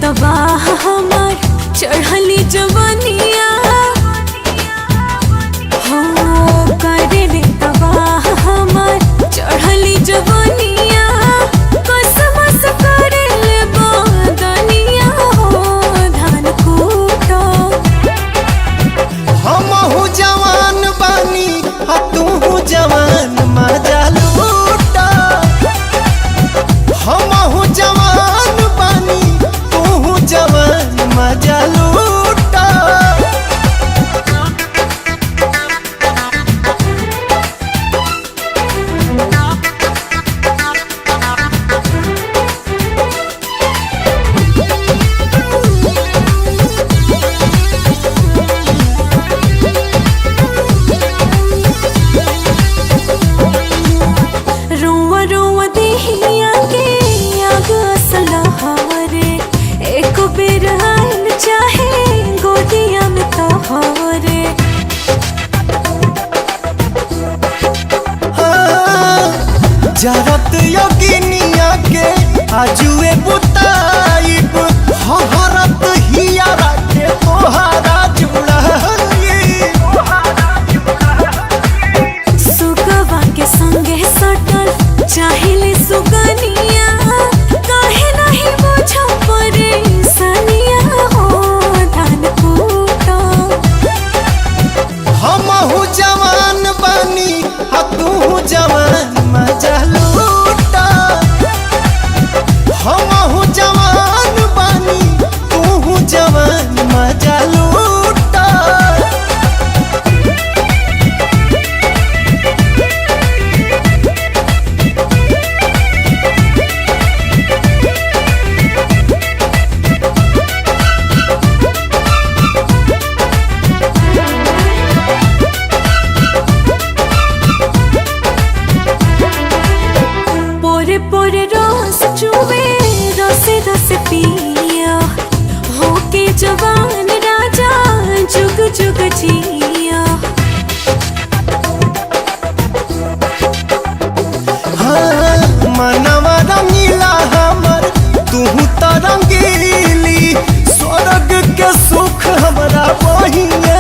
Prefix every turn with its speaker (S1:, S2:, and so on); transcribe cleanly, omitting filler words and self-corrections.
S1: तबाह हमार चढ़ली जवनिया हो करे रे तबाह हमार चढ़ली जवनिया कसमस करे ले बदनिया हो धान कूटो
S2: हमहू जवान बानी तू जवान मजा लूटा। हमहू जवान बानी तू जवान मजा लूटा।
S1: रुआ रुआ देहिया के आग असला हवरे एक बेर आइल चाहे गोदिया में तो हवरे
S2: जरत योगिनिया के आजुए बुताइब हरत हियारा के तोहारा जुड़ाई।
S1: सुगवा के संगे सटल चाहिले सुगनिया काहे नहीं बुझो परेशानिया हो धान कूटो
S2: हमहू जवान बानी तू जवान मजा लूटा। हमहू जवान बानी तू जवान मजा लूटा।
S1: पोरे पोरे रस चुवे रसे रसे पिया होके जवान राजा जुग जुग जिया
S2: हाँ, मनवा रंगीला हमर तू तो रंगीली स्वर्ग के सुख हमरा बहिए